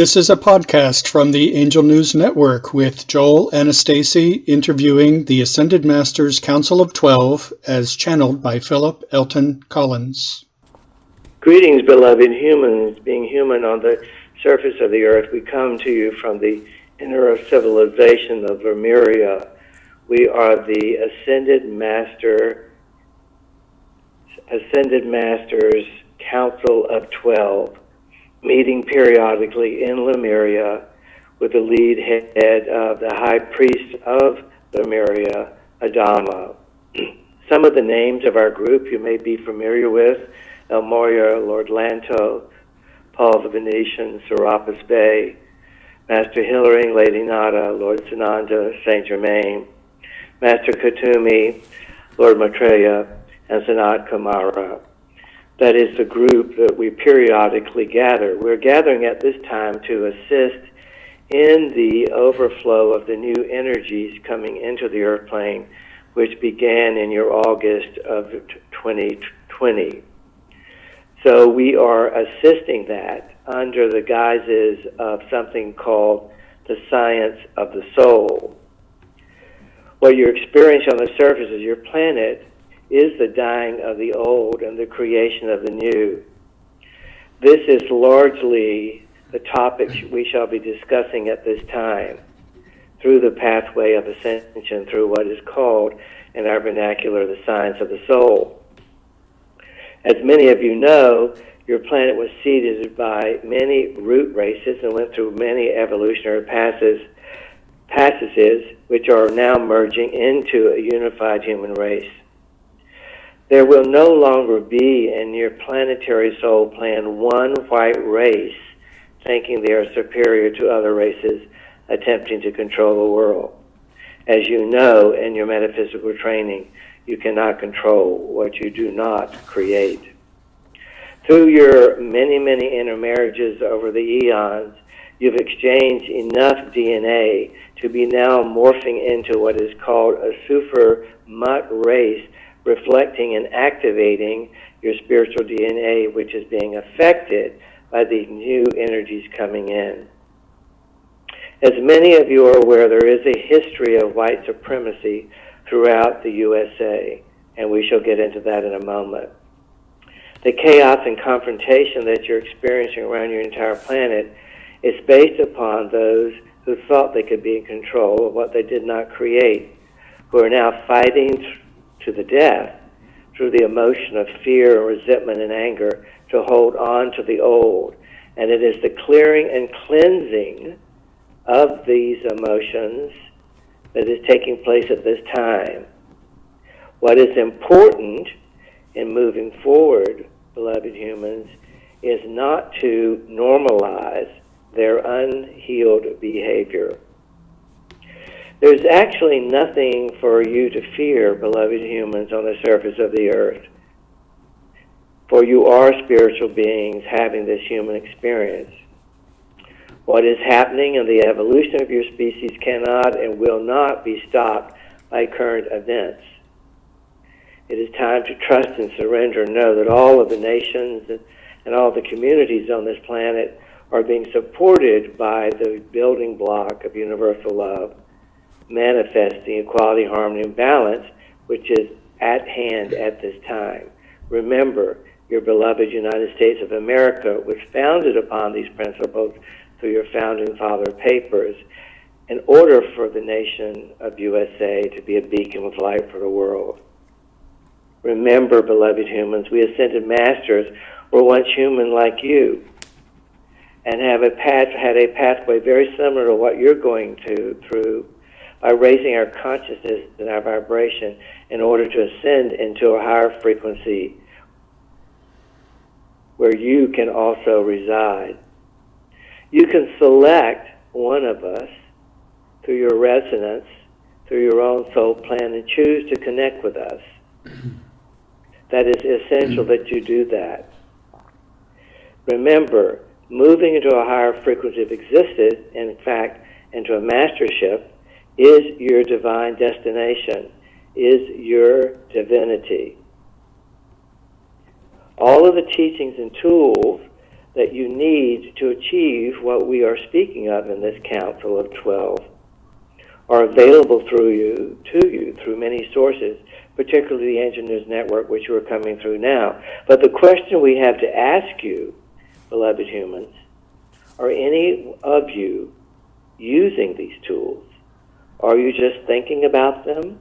This is a podcast from the Angel News Network with Joel Anastasi interviewing the Ascended Masters Council of 12 as channeled by Philip Elton Collins. Greetings, beloved humans. Being human on the surface of the earth, we come to you from the inner civilization of Lemuria. We are the Ascended Masters Council of 12, meeting periodically in Lemuria with the lead head of the High Priest of Lemuria, Adama. Some of the names of our group you may be familiar with: El Moria, Lord Lanto, Paul the Venetian, Serapis Bey, Master Hillering, Lady Nada, Lord Sananda, Saint Germain, Master Kutumi, Lord Maitreya, and Sanat Kumara. That is the group that we periodically gather. We're gathering at this time to assist in the overflow of the new energies coming into the earth plane, which began in your August of 2020. So we are assisting that under the guises of something called the science of the soul. What you're experiencing on the surface of your planet is the dying of the old and the creation of the new. This is largely the topic we shall be discussing at this time through the pathway of ascension, through what is called in our vernacular the science of the soul. As many of you know, your planet was seeded by many root races and went through many evolutionary passages, which are now merging into a unified human race. There will no longer be in your planetary soul plan one white race thinking they are superior to other races attempting to control the world. As you know in your metaphysical training, you cannot control what you do not create. Through your many intermarriages over the eons, you've exchanged enough DNA to be now morphing into what is called a super mutt race, reflecting and activating your spiritual DNA, which is being affected by these new energies coming in. As many of you are aware, there is a history of white supremacy throughout the USA, and we shall get into that in a moment. The chaos and confrontation that you're experiencing around your entire planet is based upon those who thought they could be in control of what they did not create, who are now fighting to the death through the emotion of fear and resentment and anger to hold on to the old. And it is the clearing and cleansing of these emotions that is taking place at this time. What is important in moving forward, beloved humans, is not to normalize their unhealed behavior. There's actually nothing for you to fear, beloved humans, on the surface of the earth. For you are spiritual beings having this human experience. What is happening in the evolution of your species cannot and will not be stopped by current events. It is time to trust and surrender and know that all of the nations and all the communities on this planet are being supported by the building block of universal love, manifesting equality, harmony, and balance, which is at hand at this time. Remember, your beloved United States of America was founded upon these principles through your founding father papers in order for the nation of USA to be a beacon of light for the world. Remember, beloved humans, we Ascended Masters were once human like you and had a pathway very similar to what you're going through by raising our consciousness and our vibration in order to ascend into a higher frequency where you can also reside. You can select one of us through your resonance, through your own soul plan, and choose to connect with us. That is essential that you do that. Remember, moving into a higher frequency of existence, in fact, into a mastership, is your divine destination, is your divinity. All of the teachings and tools that you need to achieve what we are speaking of in this Council of 12 are available to you through many sources, particularly the Angel News Network, which you are coming through now. But the question we have to ask you, beloved humans, are any of you using these tools? Are you just thinking about them,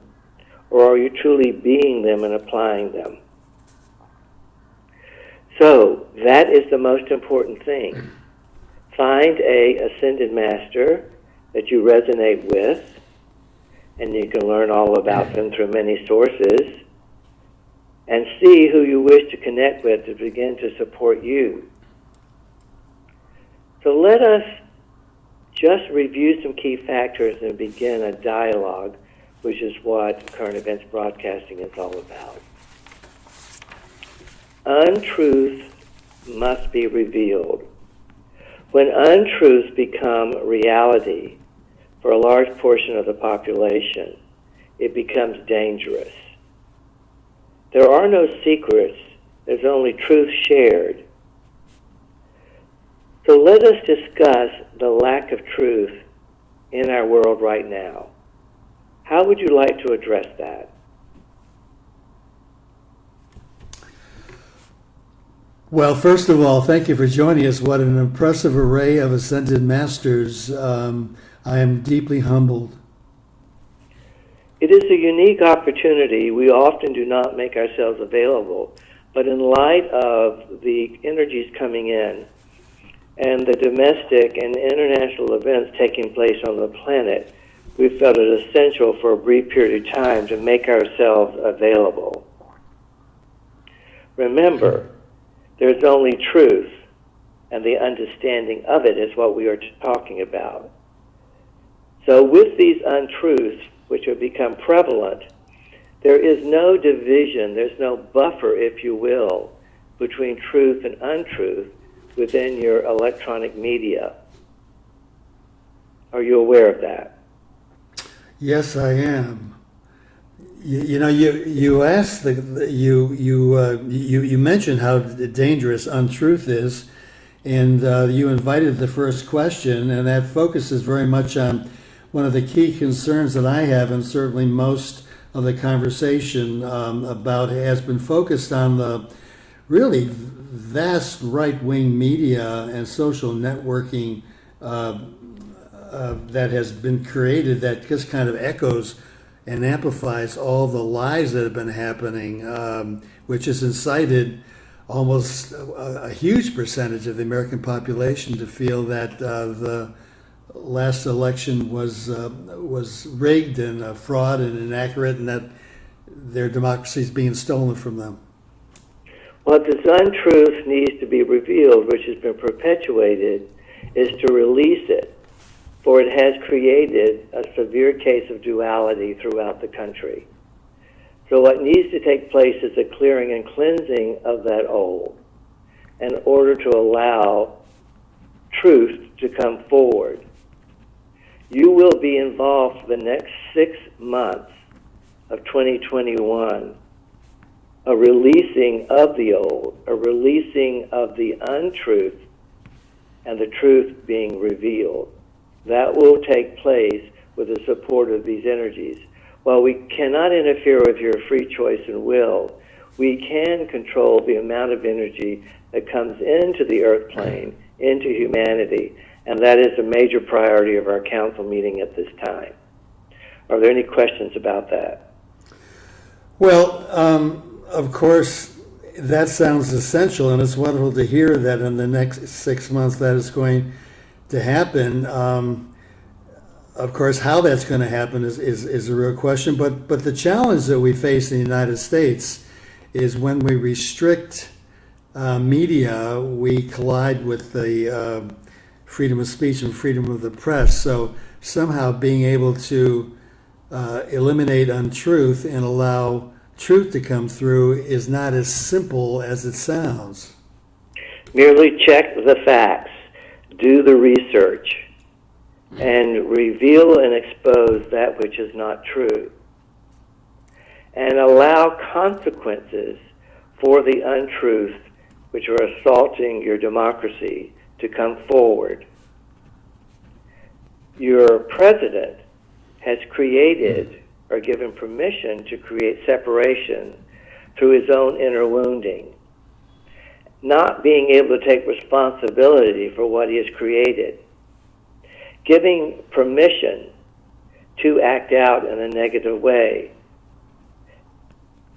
or are you truly being them and applying them? So that is the most important thing. Find a ascended master that you resonate with, and you can learn all about them through many sources, and see who you wish to connect with to begin to support you. So let us just review some key factors and begin a dialogue, which is what current events broadcasting is all about. Untruth must be revealed. When untruths become reality for a large portion of the population, it becomes dangerous. There are no secrets, there's only truth shared. So let us discuss the lack of truth in our world right now. How would you like to address that? Well, first of all, thank you for joining us. What an impressive array of ascended masters. I am deeply humbled. It is a unique opportunity. We often do not make ourselves available, but in light of the energies coming in and the domestic and international events taking place on the planet, we felt it essential for a brief period of time to make ourselves available. Remember, there's only truth, and the understanding of it is what we are talking about. So with these untruths, which have become prevalent, there is no division, there's no buffer, if you will, between truth and untruth within your electronic media. Are you aware of that? Yes, I am. You asked you mentioned how dangerous untruth is, and you invited the first question, and that focuses very much on one of the key concerns that I have, and certainly most of the conversation about has been focused on the really vast right-wing media and social networking that has been created that just kind of echoes and amplifies all the lies that have been happening, which has incited almost a huge percentage of the American population to feel that the last election was rigged and a fraud and inaccurate, and that their democracy is being stolen from them. What this untruth needs to be revealed, which has been perpetuated, is to release it, for it has created a severe case of duality throughout the country. So what needs to take place is a clearing and cleansing of that old in order to allow truth to come forward. You will be involved for the next 6 months of 2021, a releasing of the old, a releasing of the untruth, and the truth being revealed. That will take place with the support of these energies. While we cannot interfere with your free choice and will, we can control the amount of energy that comes into the earth plane, into humanity, and that is a major priority of our council meeting at this time. Are there any questions about that? Well, of course, that sounds essential, and it's wonderful to hear that in the next 6 months that is going to happen. Of course, how that's going to happen is a real question, but the challenge that we face in the United States is when we restrict media, we collide with the freedom of speech and freedom of the press. So somehow being able to eliminate untruth and allow truth to come through is not as simple as it sounds. Merely check the facts, do the research, and reveal and expose that which is not true, and allow consequences for the untruth which are assaulting your democracy, to come forward. Your president has created or given permission to create separation through his own inner wounding, not being able to take responsibility for what he has created, giving permission to act out in a negative way.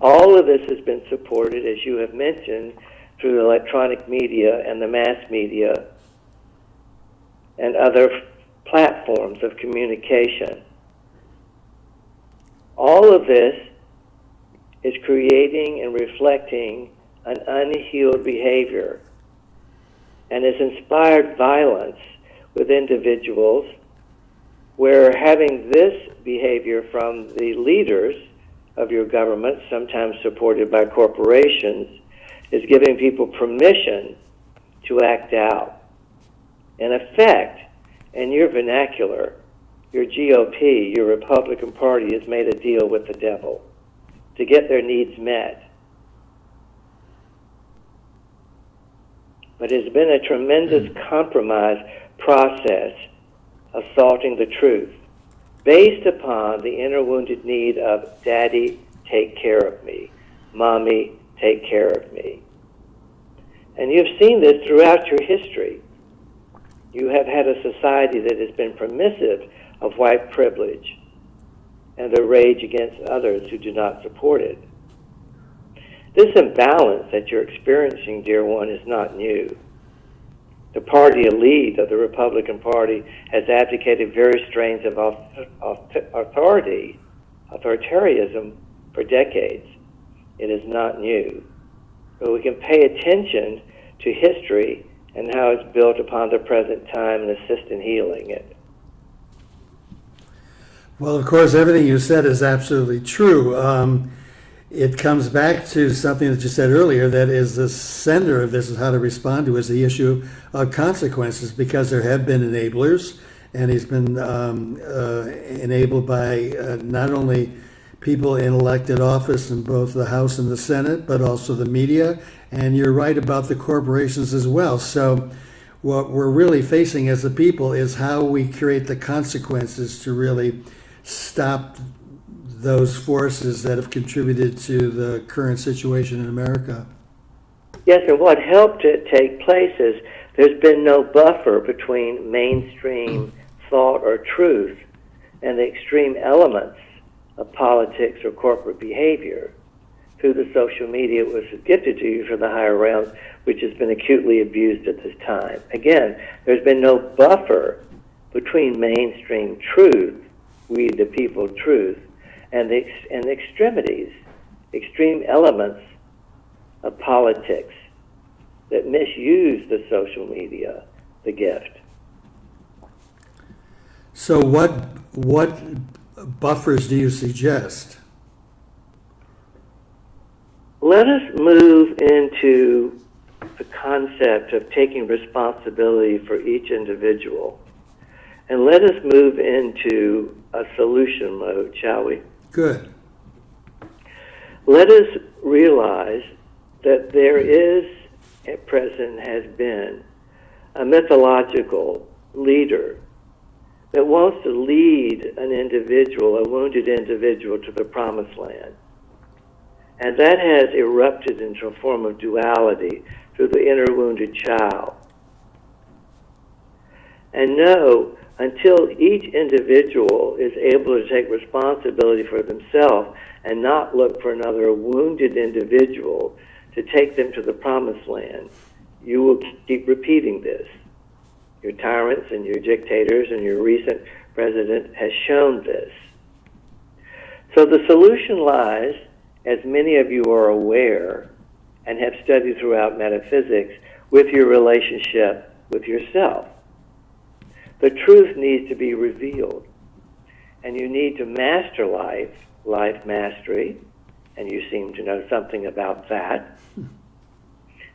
All of this has been supported, as you have mentioned, through the electronic media and the mass media and other platforms of communication. All of this is creating and reflecting an unhealed behavior and has inspired violence with individuals, where having this behavior from the leaders of your government, sometimes supported by corporations, is giving people permission to act out. In effect, in your vernacular, your GOP, your Republican Party, has made a deal with the devil to get their needs met. But it's been a tremendous compromise process assaulting the truth based upon the inner wounded need of daddy, take care of me, mommy, take care of me. And you've seen this throughout your history. You have had a society that has been permissive of white privilege and the rage against others who do not support it. This imbalance that you're experiencing, dear one, is not new. The party elite of the Republican Party has abdicated various strains of authoritarianism for decades. It is not new. But we can pay attention to history and how it's built upon the present time and assist in healing it. Well, of course, everything you said is absolutely true. It comes back to something that you said earlier, that is the center of this, is how to respond to, is the issue of consequences, because there have been enablers, and he's been enabled by not only people in elected office in both the House and the Senate, but also the media, and you're right about the corporations as well. So what we're really facing as a people is how we create the consequences to really stop those forces that have contributed to the current situation in America. Yes, and what helped it take place is there's been no buffer between mainstream thought or truth and the extreme elements of politics or corporate behavior through the social media was gifted to you from the higher realms, which has been acutely abused at this time. Again, there's been no buffer between mainstream truth, we the people truth, and the extremities, extreme elements of politics that misuse the social media, the gift. So what buffers do you suggest? Let us move into the concept of taking responsibility for each individual. And let us move into a solution mode, shall we? Good. Let us realize that there is, at present has been, a mythological leader that wants to lead an individual, a wounded individual, to the promised land. And that has erupted into a form of duality through the inner wounded child. And no, until each individual is able to take responsibility for themselves and not look for another wounded individual to take them to the promised land, you will keep repeating this. Your tyrants and your dictators and your recent president has shown this. So the solution lies, as many of you are aware and have studied throughout metaphysics, with your relationship with yourself. The truth needs to be revealed, and you need to master life mastery, and you seem to know something about that,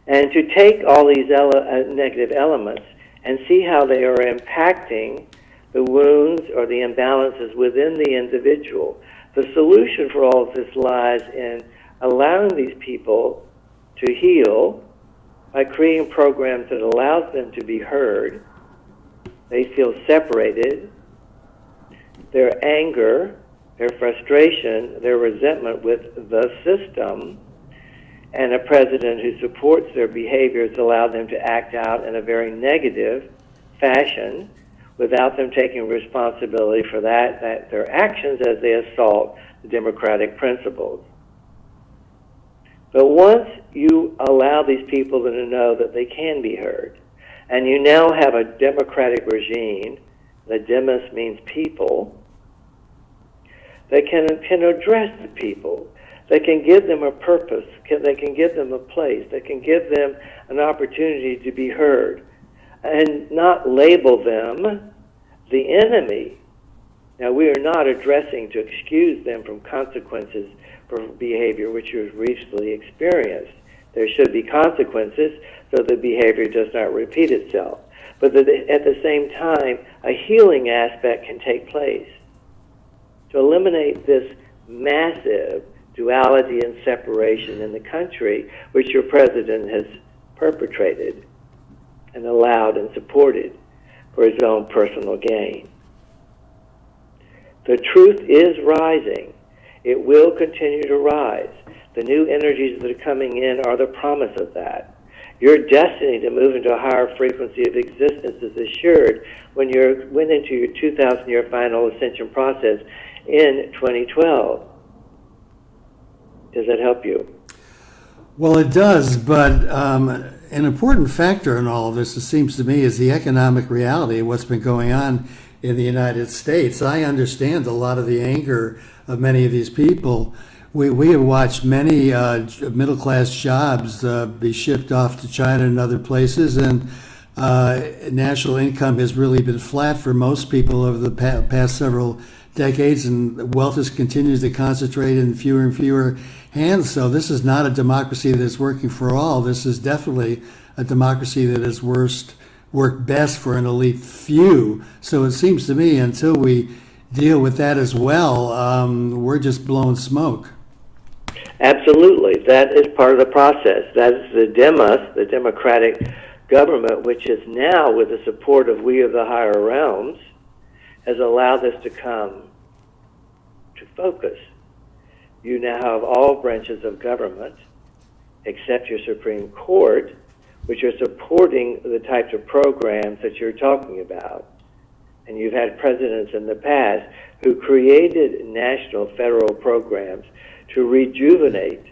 and to take all these negative elements and see how they are impacting the wounds or the imbalances within the individual. The solution for all of this lies in allowing these people to heal by creating programs that allows them to be heard, they feel separated. Their anger, their frustration, their resentment with the system, and a president who supports their behaviors allow them to act out in a very negative fashion without them taking responsibility for that their actions as they assault the democratic principles. But once you allow these people to know that they can be heard, and you now have a democratic regime, the demos means people, that can address the people, that can give them a purpose, that can give them a place, that can give them an opportunity to be heard, and not label them the enemy. Now, we are not addressing to excuse them from consequences for behavior which you've recently experienced. There should be consequences so the behavior does not repeat itself. But at the same time, a healing aspect can take place to eliminate this massive duality and separation in the country, which your president has perpetrated and allowed and supported for his own personal gain. The truth is rising. It will continue to rise. The new energies that are coming in are the promise of that. Your destiny to move into a higher frequency of existence is assured when you went into your 2,000-year final ascension process in 2012. Does that help you? Well, it does, but an important factor in all of this, it seems to me, is the economic reality of what's been going on in the United States. I understand a lot of the anger of many of these people. We have watched many middle-class jobs be shipped off to China and other places, and national income has really been flat for most people over the past several decades, and wealth has continued to concentrate in fewer and fewer hands. So this is not a democracy that is working for all. This is definitely a democracy that has worked best for an elite few. So it seems to me until we deal with that as well, we're just blowing smoke. Absolutely. That is part of the process. That is the demos, the democratic government, which is now, with the support of we of the higher realms, has allowed this to come to focus. You now have all branches of government, except your Supreme Court, which are supporting the types of programs that you're talking about. And you've had presidents in the past who created national federal programs to rejuvenate.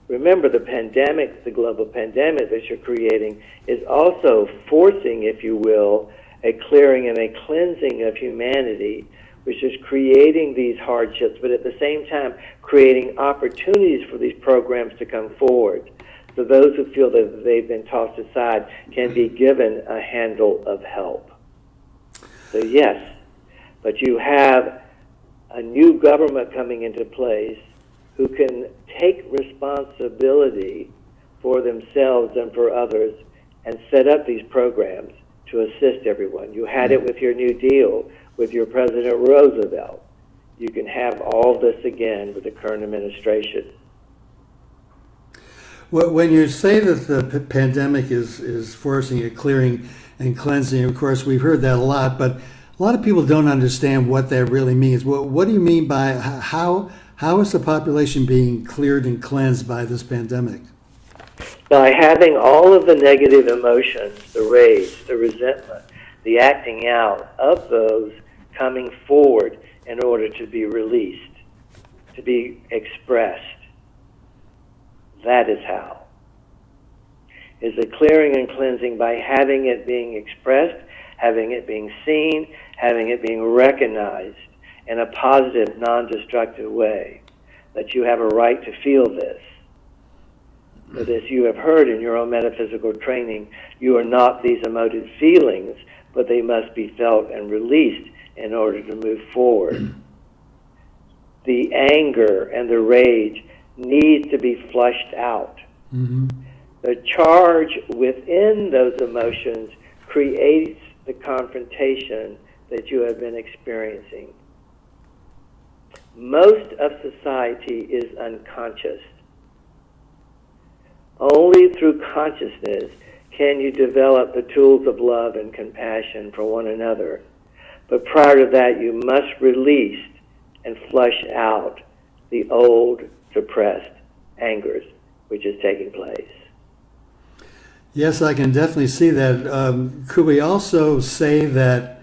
Remember, the pandemic, the global pandemic that you're creating is also forcing, if you will, a clearing and a cleansing of humanity, which is creating these hardships, but at the same time creating opportunities for these programs to come forward. So those who feel that they've been tossed aside can be given a handle of help. So yes, but you have a new government coming into place who can take responsibility for themselves and for others and set up these programs to assist everyone. You had it with your New Deal, with your President Roosevelt. You can have all this again with the current administration. Well, when you say that the pandemic is forcing a clearing and cleansing, of course, we've heard that a lot, but a lot of people don't understand what that really means. What do you mean by how is the population being cleared and cleansed by this pandemic? By having all of the negative emotions, the rage, the resentment, the acting out of those coming forward in order to be released, to be expressed. That is how. Is the clearing and cleansing by having it being expressed, having it being seen, having it being recognized in a positive, non-destructive way, that you have a right to feel this. But as you have heard in your own metaphysical training, you are not these emotive feelings, but they must be felt and released in order to move forward. The anger and the rage needs to be flushed out. Mm-hmm. The charge within those emotions creates the confrontation that you have been experiencing. Most of society is unconscious. Only through consciousness can you develop the tools of love and compassion for one another. But prior to that, you must release and flush out the old suppressed angers which is taking place. Yes, I can definitely see that. Could we also say that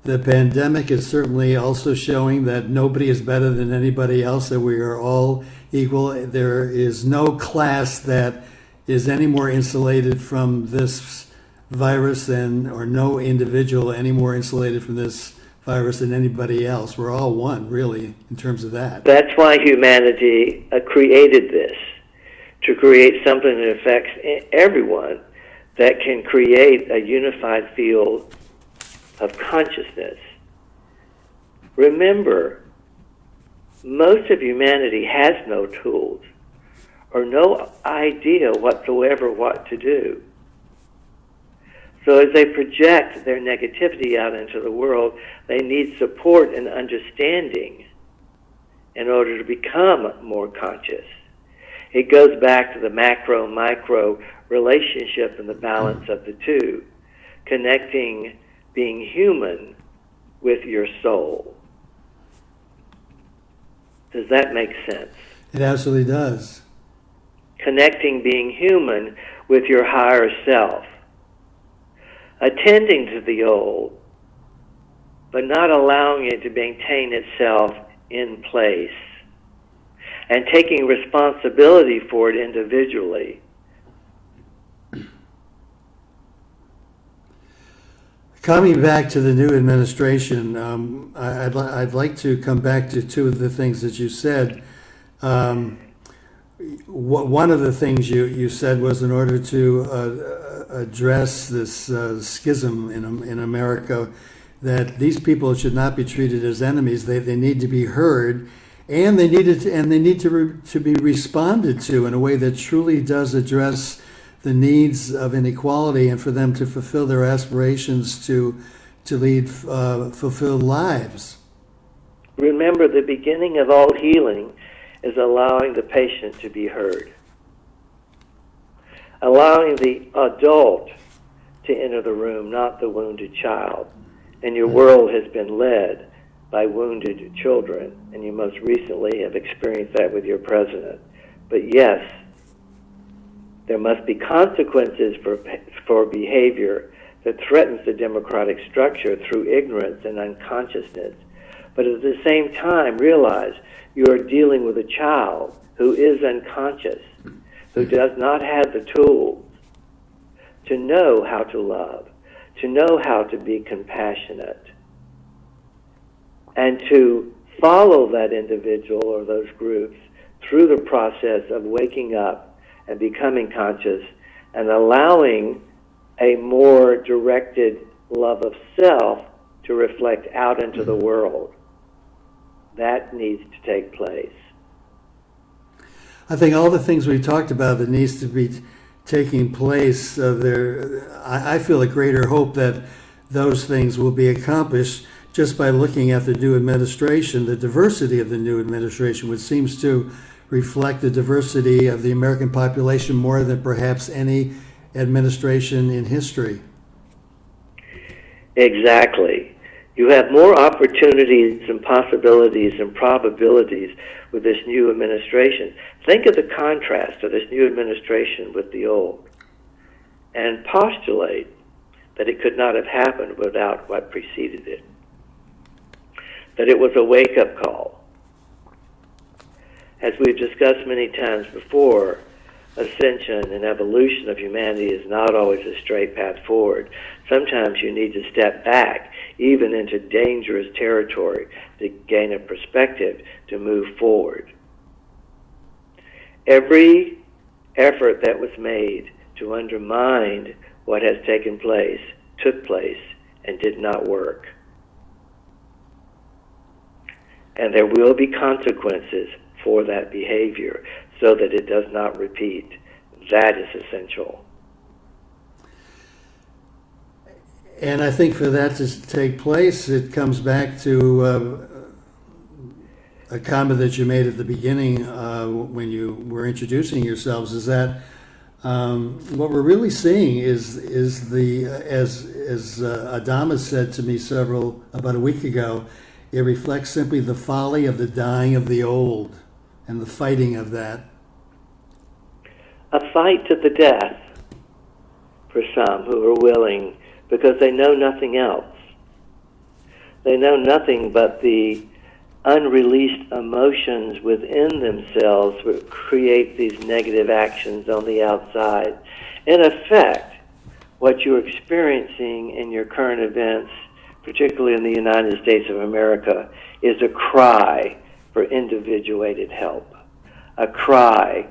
the pandemic is certainly also showing that nobody is better than anybody else, that we are all equal? There is no class that is any more insulated from this virus than, or no individual any more insulated from this virus than anybody else. We're all one, really, in terms of that. That's why humanity created this, to create something that affects everyone, that can create a unified field of consciousness. Remember, most of humanity has no tools or no idea whatsoever what to do. So as they project their negativity out into the world, they need support and understanding in order to become more conscious. It goes back to the macro-micro relationship and the balance of the two, connecting being human with your soul. Does that make sense? It absolutely does. Connecting being human with your higher self. Attending to the old, but not allowing it to maintain itself in place. And taking responsibility for it individually. Coming back to the new administration, I'd like to come back to two of the things that you said. One of the things you said was, in order to address this schism in America, that these people should not be treated as enemies. They need to be heard, and they need to be responded to in a way that truly does address the needs of inequality, and for them to fulfill their aspirations to lead fulfilled lives. Remember, the beginning of all healing is allowing the patient to be heard. Allowing the adult to enter the room, not the wounded child. And your world has been led by wounded children, and you most recently have experienced that with your president. But yes, there must be consequences for behavior that threatens the democratic structure through ignorance and unconsciousness. But at the same time, realize you are dealing with a child who is unconscious, who does not have the tools to know how to love, to know how to be compassionate, and to follow that individual or those groups through the process of waking up and becoming conscious and allowing a more directed love of self to reflect out into the world. That needs to take place. I think all the things we talked about that needs to be taking place, I feel a greater hope that those things will be accomplished just by looking at the new administration, the diversity of the new administration, which seems to reflect the diversity of the American population more than perhaps any administration in history. Exactly. You have more opportunities and possibilities and probabilities with this new administration. Think of the contrast of this new administration with the old, and postulate that it could not have happened without what preceded it. That it was a wake-up call. As we've discussed many times before, ascension and evolution of humanity is not always a straight path forward. Sometimes you need to step back, even into dangerous territory, to gain a perspective to move forward. Every effort that was made to undermine what has taken place took place and did not work. And there will be consequences for that behavior so that it does not repeat. That is essential. And I think for that to take place, it comes back to a comment that you made at the beginning when you were introducing yourselves, is that What we're really seeing is the as Adama said to me about a week ago, it reflects simply the folly of the dying of the old and the fighting of that. A fight to the death for some who are willing, because they know nothing else. They know nothing but the unreleased emotions within themselves that create these negative actions on the outside. In effect, what you're experiencing in your current events, particularly in the United States of America, is a cry for individuated help, a cry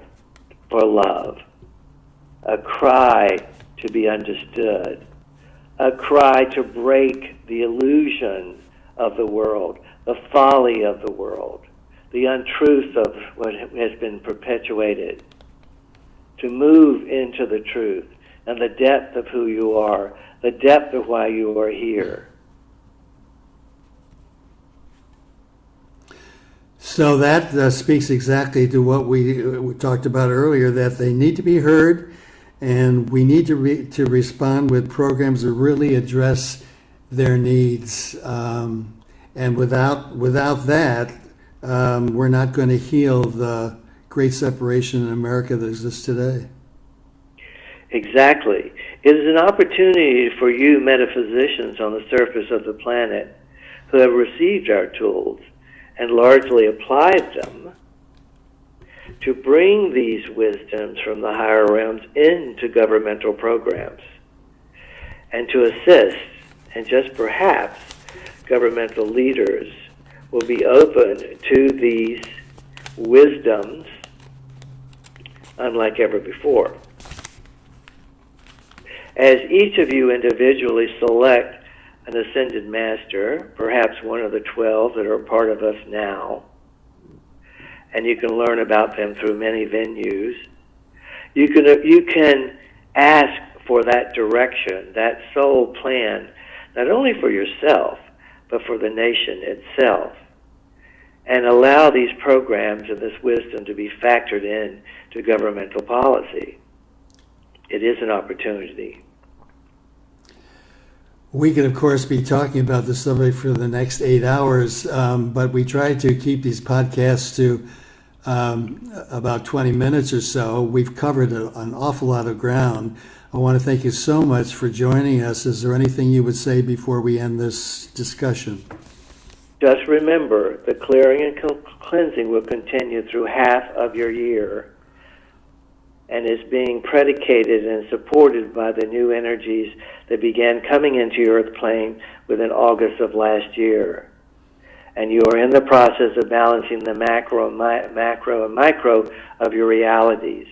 for love, a cry to be understood, a cry to break the illusion of the world, the folly of the world, the untruth of what has been perpetuated, to move into the truth and the depth of who you are, the depth of why you are here. So that speaks exactly to what we talked about earlier, that they need to be heard, and we need to respond with programs that really address their needs. And without that, we're not going to heal the great separation in America that exists today. Exactly. It is an opportunity for you metaphysicians on the surface of the planet who have received our tools and largely applied them to bring these wisdoms from the higher realms into governmental programs and to assist, and just perhaps governmental leaders will be open to these wisdoms unlike ever before. As each of you individually select an ascended master, perhaps one of the 12 that are a part of us now, and you can learn about them through many venues, you can ask for that direction, that soul plan, not only for yourself, but for the nation itself, and allow these programs and this wisdom to be factored in to governmental policy. It is an opportunity. We could, of course, be talking about the subject for the next 8 hours, but we try to keep these podcasts to about 20 minutes or so. We've covered an awful lot of ground. I want to thank you so much for joining us. Is there anything you would say before we end this discussion? Just remember, the clearing and cleansing will continue through half of your year and is being predicated and supported by the new energies that began coming into your earth plane within August of last year. And you are in the process of balancing the macro and micro of your realities.